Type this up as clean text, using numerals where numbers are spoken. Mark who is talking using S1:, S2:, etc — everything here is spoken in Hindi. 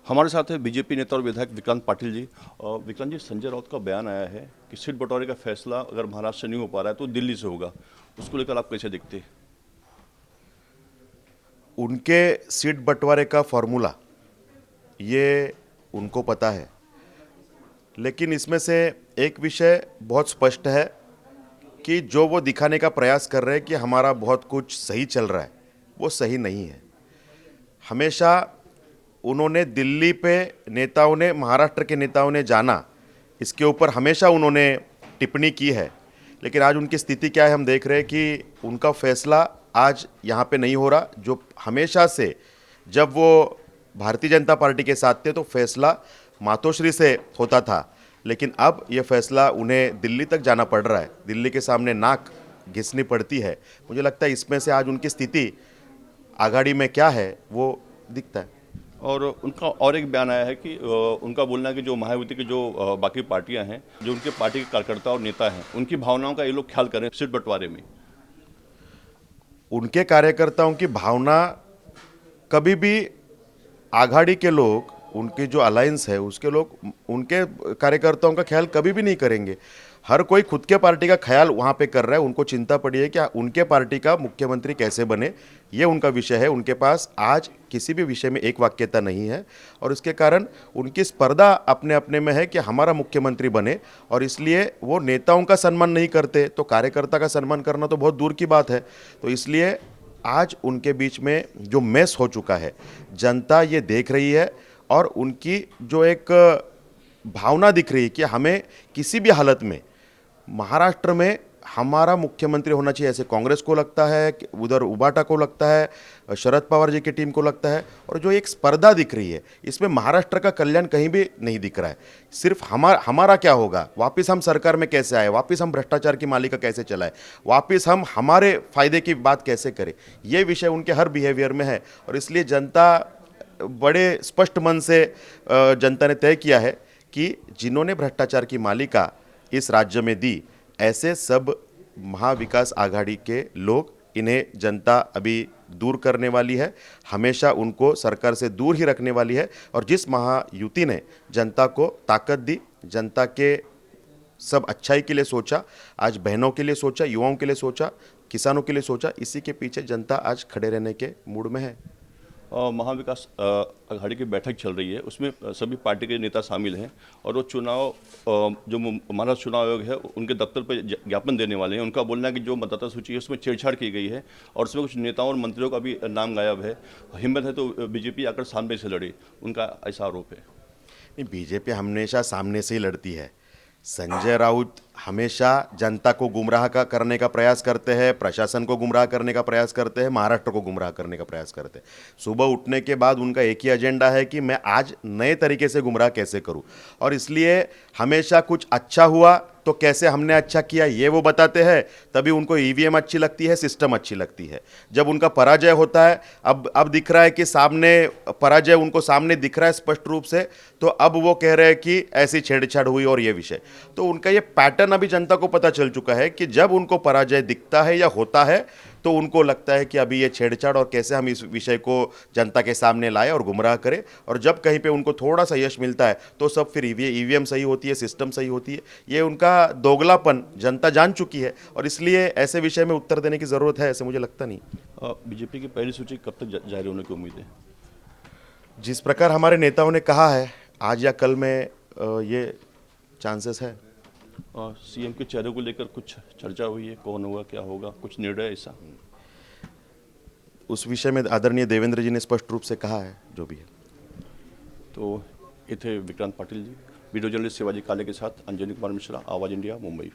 S1: हमारे साथ है बीजेपी नेता और विधायक विक्रांत पाटिल जी। विक्रांत जी, संजय राउत का बयान आया है कि सीट बंटवारे का फैसला अगर महाराष्ट्र से नहीं हो पा रहा है तो दिल्ली से होगा। उसको लेकर आप कैसे देखते हैं?
S2: उनके सीट बंटवारे का फॉर्मूला ये उनको पता है, लेकिन इसमें से एक विषय बहुत स्पष्ट है कि जो वो दिखाने का प्रयास कर रहे हैं कि हमारा बहुत कुछ सही चल रहा है, वो सही नहीं है। हमेशा उन्होंने दिल्ली पे नेताओं ने, महाराष्ट्र के नेताओं ने जाना, इसके ऊपर हमेशा उन्होंने टिप्पणी की है। लेकिन आज उनकी स्थिति क्या है, हम देख रहे हैं कि उनका फैसला आज यहाँ पे नहीं हो रहा। जो हमेशा से जब वो भारतीय जनता पार्टी के साथ थे तो फैसला मातोश्री से होता था, लेकिन अब यह फैसला उन्हें दिल्ली तक जाना पड़ रहा है, दिल्ली के सामने नाक घिसनी पड़ती है। मुझे लगता है इसमें से आज उनकी स्थिति आघाड़ी में क्या है वो दिखता है।
S1: और उनका और एक बयान आया है कि उनका बोलना है कि जो महायुति की जो बाकी पार्टियां हैं, जो उनके पार्टी के कार्यकर्ता और नेता हैं, उनकी भावनाओं का ये लोग ख्याल करें सीट बंटवारे में।
S2: उनके कार्यकर्ताओं की भावना कभी भी आघाड़ी के लोग, उनके जो अलायंस है उसके लोग उनके कार्यकर्ताओं का ख्याल कभी भी नहीं करेंगे। हर कोई खुद के पार्टी का ख्याल वहाँ पे कर रहा है। उनको चिंता पड़ी है कि उनके पार्टी का मुख्यमंत्री कैसे बने, ये उनका विषय है। उनके पास आज किसी भी विषय में एक वाक्यता नहीं है और इसके कारण उनकी स्पर्धा अपने अपने में है कि हमारा मुख्यमंत्री बने, और इसलिए वो नेताओं का सम्मान नहीं करते तो कार्यकर्ता का सम्मान करना तो बहुत दूर की बात है। तो इसलिए आज उनके बीच में जो मैस हो चुका है, जनता ये देख रही है और उनकी जो एक भावना दिख रही है कि हमें किसी भी हालत में महाराष्ट्र में हमारा मुख्यमंत्री होना चाहिए, ऐसे कांग्रेस को लगता है, उधर उबाटा को लगता है, शरद पवार जी की टीम को लगता है। और जो एक स्पर्धा दिख रही है, इसमें महाराष्ट्र का कल्याण कहीं भी नहीं दिख रहा है। सिर्फ हमारा क्या होगा, वापस हम सरकार में कैसे आए, वापस हम भ्रष्टाचार की मालिका कैसे चलाए, वापस हम हमारे फायदे की बात कैसे करें, ये विषय उनके हर बिहेवियर में है। और इसलिए जनता बड़े स्पष्ट मन से जनता ने तय किया है कि जिन्होंने भ्रष्टाचार की मालिका इस राज्य में दी, ऐसे सब महाविकास आघाड़ी के लोग, इन्हें जनता अभी दूर करने वाली है, हमेशा उनको सरकार से दूर ही रखने वाली है। और जिस महायुति ने जनता को ताकत दी, जनता के सब अच्छाई के लिए सोचा, आज बहनों के लिए सोचा, युवाओं के लिए सोचा, किसानों के लिए सोचा, इसी के पीछे जनता आज खड़े रहने के मूड में है।
S1: महाविकास आघाड़ी की बैठक चल रही है, उसमें सभी पार्टी के नेता शामिल हैं और वो चुनाव जो महाराष्ट्र चुनाव आयोग है उनके दफ्तर पर ज्ञापन देने वाले हैं। उनका बोलना है कि जो मतदाता सूची है उसमें छेड़छाड़ की गई है और उसमें कुछ नेताओं और मंत्रियों का भी नाम गायब है। हिम्मत है तो बीजेपी आकर सामने से लड़े, उनका ऐसा आरोप है।
S2: नहीं, बीजेपी हमेशा सामने से ही लड़ती है। संजय राउत हमेशा जनता को गुमराह करने का प्रयास करते हैं, प्रशासन को गुमराह करने का प्रयास करते हैं, महाराष्ट्र को गुमराह करने का प्रयास करते हैं। सुबह उठने के बाद उनका एक ही एजेंडा है कि मैं आज नए तरीके से गुमराह कैसे करूं, और इसलिए हमेशा कुछ अच्छा हुआ तो कैसे हमने अच्छा किया ये वो बताते हैं। तभी उनको ईवीएम अच्छी लगती है, सिस्टम अच्छी लगती है। जब उनका पराजय होता है, अब दिख रहा है कि सामने पराजय उनको सामने दिख रहा है स्पष्ट रूप से, तो अब वो कह रहे हैं कि ऐसी छेड़छाड़ हुई और ये विषय। तो उनका ये पैटर्न अभी जनता को पता चल चुका है कि जब उनको पराजय दिखता है या होता है तो उनको लगता है कि अभी ये छेड़छाड़ और कैसे हम इस विषय को जनता के सामने लाए और गुमराह करें। और जब कहीं पे उनको थोड़ा सा यश मिलता है तो सब फिर ईवीएम सही होती है, सिस्टम सही होती है। ये उनका दोगलापन जनता जान चुकी है और इसलिए ऐसे विषय में उत्तर देने की ज़रूरत है, ऐसे मुझे लगता नहीं।
S1: बीजेपी की पहली सूची कब तक जारी होने की उम्मीद है?
S2: जिस प्रकार हमारे नेताओं ने कहा है, आज या कल में ये चांसेस है।
S1: सीएम के चेहरे को लेकर कुछ चर्चा हुई है, कौन होगा, क्या होगा, कुछ निर्णय ऐसा?
S2: उस विषय में आदरणीय देवेंद्र जी ने स्पष्ट रूप से कहा है जो भी है।
S1: तो ये थे विक्रांत पाटिल जी। वीडियो जर्नलिस्ट शिवाजी काले के साथ अंजनी कुमार मिश्रा, आवाज़ इंडिया, मुंबई।